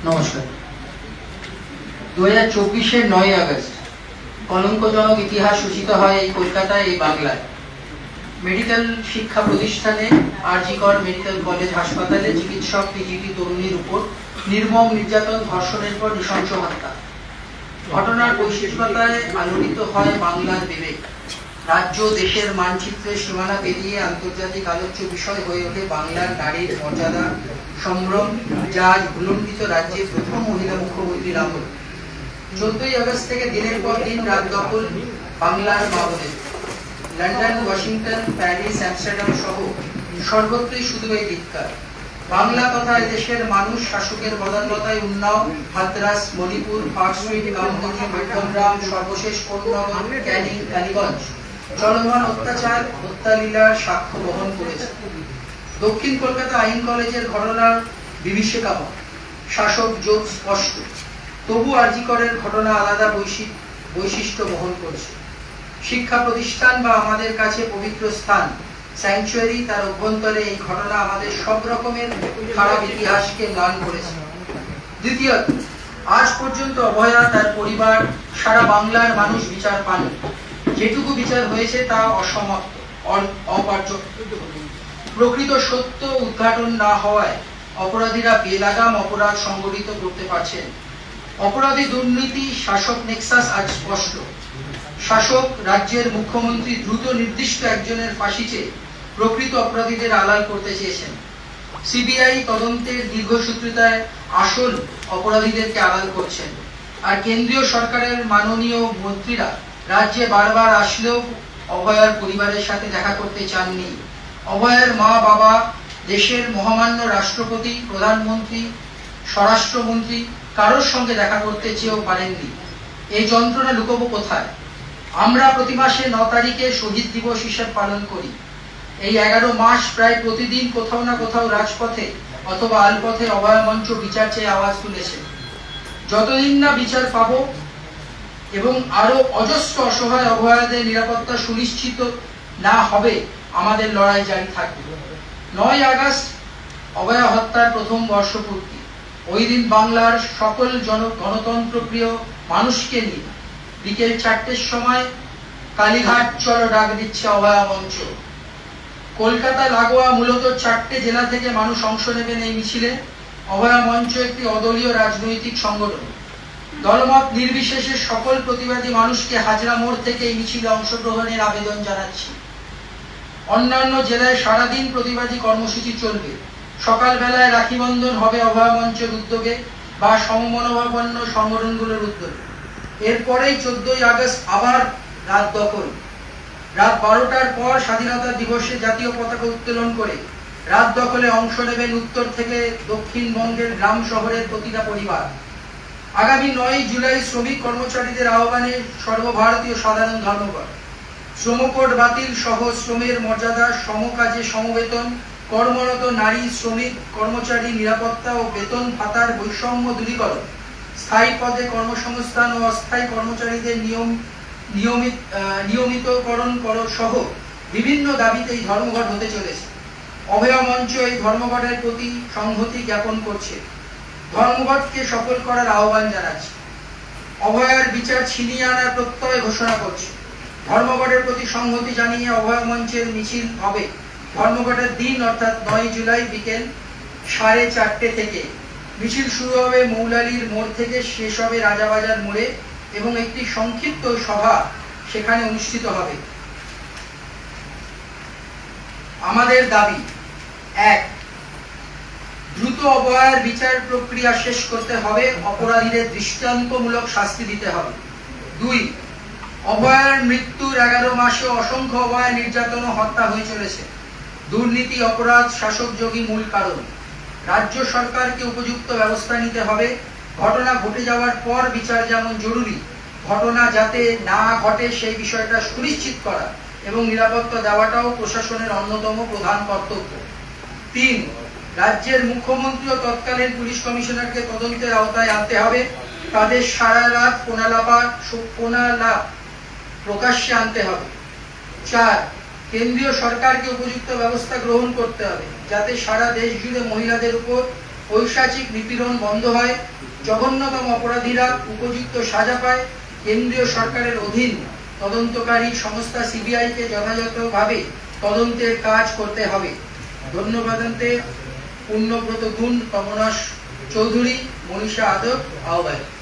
নমস্কার। 2024-এর 9 আগস্ট কলঙ্কজনক ইতিহাস সূচিত হয় এই কলকাতায়, এই বাংলায়। মেডিকেল শিক্ষা প্রতিষ্ঠানে আরজি কর মেডিকেল কলেজ হাসপাতালে চিকিৎসক পিজিটি তরুণীর উপর নির্মম নির্যাতন, ধর্ষণের পর নৃশংস হত্যা। ঘটনার বৈশ্বিকতায় আলোড়িত হয় বাংলার বিবেক। রাজ্য দেশের মানচিত্রের সীমানা পেরিয়ে আন্তর্জাতিক আলোচ্য বিষয় হয়ে ওঠে বাংলার নারীর মর্যাদা সম্ভ্রম, যা আজ ভুলণ্ডিত রাজ্যের প্রথম মহিলা মুখ্যমন্ত্রীর আমল। 14ই আগস্ট থেকে দিনের পর দিন রাত দখল বাংলার মা বোনের। লন্ডন, ওয়াশিংটন, প্যারিস, অ্যামস্টারডাম সহ সর্বত্রই শুধু এই ধিক্কার। বাংলা তথা দেশের মানুষ শাসকের বদান্যতায় উন্নাও, হাতরাস, মণিপুর, পার্কস্ট্রিট, কামদুনি, মধ্যমগ্রাম, সর্বশেষ কোন্নগর, ক্যানিং, কালীগঞ্জ চলমান অত্যাচার, হত্যালীলার সাক্ষ্য বহন করেছে। দক্ষিণ কলকাতা আইন কলেজের ঘটনার বিভীষিকাময়, শাসক জোট স্পষ্ট, তবু আরজি করের ঘটনা আলাদা বৈশিষ্ট্য বহন করছে। শিক্ষা প্রতিষ্ঠান বা আমাদের কাছে পবিত্র স্থান স্যাংচুয়ারি, তার অভ্যন্তরে এই ঘটনা আমাদের সব রকমের খারাপ ইতিহাসকে ম্লান করেছে। দ্বিতীয়ত, আজ পর্যন্ত অভয়া, তার পরিবার, সারা বাংলার মানুষ বিচার পায়নি। যেটুকু বিচার হয়েছে তা অসমাপ্ত, অকার্যকর। প্রকৃত সত্য উদ্ঘাটন না হওয়ায় অপরাধীরা বেলাগাম অপরাধ সংগঠিত করতে পারছেন। অপরাধী, দুর্নীতি, শাসক নেক্সাস আজ স্পষ্ট। শাসক রাজ্যের মুখ্যমন্ত্রী দ্রুত নির্দিষ্ট একজনের ফাঁসি চেয়ে প্রকৃত অপরাধীদের আড়াল করতে চেয়েছেন। সিবিআই তদন্তের দীর্ঘসূত্রিতায় আসল অপরাধীদেরকে আড়াল করছেন। আর কেন্দ্রীয় সরকারের মাননীয় মন্ত্রীরা রাজ্যে বারবার আসলেও অভয়ার পরিবারের সাথে দেখা করতে চাননি। অভয়ার মা বাবা, দেশের মহামান্য রাষ্ট্রপতি, প্রধানমন্ত্রী, স্বরাষ্ট্রমন্ত্রী কারোর সঙ্গে দেখা করতে চেয়েও পারেননি। এই যন্ত্রণা লুকোবো কোথায়? আমরা প্রতি মাসে 9 তারিখে শহীদ দিবস হিসেবে পালন করি। এই 11 মাস প্রায় প্রতিদিন কোথাও না কোথাও রাজপথে অথবা আলপথে অভয়া মঞ্চ বিচার চেয়ে আওয়াজ তুলেছে। যতদিন না বিচার পাবো এবং আরো অজস্র অসহায় অভয়াদের নিরাপত্তা সুনিশ্চিত না হবে, আমাদের লড়াই জারি থাকবে। 9 আগস্ট অভয়া হত্যার প্রথম বর্ষপূর্তি। ওই দিন বাংলার সকল গণতন্ত্রপ্রিয় মানুষকে নিয়ে বিকেল 4টের সময় কালীঘাট চলো ডাক দিচ্ছে অভয়া মঞ্চ। কলকাতা লাগোয়া মূলত 4টে জেলা থেকে মানুষ অংশ নেবেন এই মিছিলে। অভয়া মঞ্চ একটি অদলীয় রাজনৈতিক সংগঠন। দলমত নির্বিশেষে সকল প্রতিবাদী মানুষকে হাজরা মোড় থেকে এই মিছিলে অংশগ্রহণের আবেদন জানাচ্ছি। অন্যান্য জেলায় সারাদিন প্রতিবাদী কর্মসূচি চলবে। সকালবেলায় রাখি বন্ধন হবে অভয়া মঞ্চের উদ্যোগে বা সমমনোভাবাপন্ন সংগঠনগুলোর উদ্যোগে। এরপরেই 14ই আগস্ট আবার রাত দখল। রাত 12টার পর স্বাধীনতা দিবসে জাতীয় পতাকা উত্তোলন করে রাত দখলে অংশ নেবেন উত্তর থেকে দক্ষিণবঙ্গের গ্রাম শহরের প্রতিটা পরিবার। আগামী 9 জুলাই শ্রমিক কর্মচারীদের আহ্বানে সর্বভারতীয় সাধারণ ধর্মঘট। শ্রমকোড বাতিল সহ শ্রমের মর্যাদা, সমকাজে সমবেতন, কর্মরত নারী, শ্রমিক, কর্মচারী নিরাপত্তা ও বেতন ভাতার বৈষম্য দূরীকরণ, স্থায়ী পদে কর্মসংস্থান ও অস্থায়ী কর্মচারীদের নিয়মিতকরণ সহ বিভিন্ন দাবিতে এই ধর্মঘট হতে চলেছে। অভয়া মঞ্চ এই ধর্মঘটের প্রতি সংহতি জ্ঞাপন করছে, ধর্মঘটকে সফল করার আহ্বান জানাচ্ছে, অভয়ার বিচার ছিনিয়ে আনার প্রত্যয় ঘোষণা করছে। ধর্মঘটের প্রতি সংহতি জানিয়ে অভয়া মঞ্চের মিছিল হবে ধর্মঘটের দিন অর্থাৎ 9 জুলাই বিকেল 4:30 থেকে। মিছিল শুরু হবে মৌলালির মোড় থেকে, শেষ হবে রাজাবাজার মোড়ে এবং একটি সংক্ষিপ্ত সভা সেখানে অনুষ্ঠিত হবে। আমাদের দাবি: 1. দ্রুত অভয়ার বিচার প্রক্রিয়া শেষ করতে হবে, অপরাধীদের দৃষ্টান্তমূলক শাস্তি দিতে হবে। 2. অভয়ার মৃত্যুর 11 মাসে অসংখ্য অভয়া নির্যাতন ও হত্যা হয়ে চলেছে। দুর্নীতি, অপরাধ, শাসকযোগী মূল কারণ। রাজ্য সরকারকে উপযুক্ত ব্যবস্থা নিতে হবে। ঘটনা ঘটে যাওয়ার পর বিচার যেমন জরুরি, ঘটনা যাতে না ঘটে সেই বিষয়টা সুনিশ্চিত করা এবং নিরাপত্তা দেওয়াটাও প্রশাসনের অন্যতম প্রধান কর্তব্য। 3. রাজ্যের মুখ্যমন্ত্রী ও তৎকালীন পুলিশ কমিশনারকে তদন্তের আওতায় আনতে হবে। তাদের সারা রাত কোনালাপ প্রকাশ্যে আনতে হবে। 4. কেন্দ্রীয় সরকারকে উপযুক্ত ব্যবস্থা গ্রহণ করতে হবে যাতে সারা দেশ জুড়ে মহিলাদের উপর পৈশাচিক নিপীড়ন বন্ধ হয়, জঘন্যতম অপরাধীরা উপযুক্ত সাজা পায়, কেন্দ্রীয় সরকারের অধীন তদন্তকারী সংস্থা সিবিআইকে যথাযথভাবে তদন্তের কাজ করতে হবে। ধন্যবাদ। পূর্ণব্রত গুণ, কমলাস চৌধুরী, মনীষা আদব, আহ্বায়ক।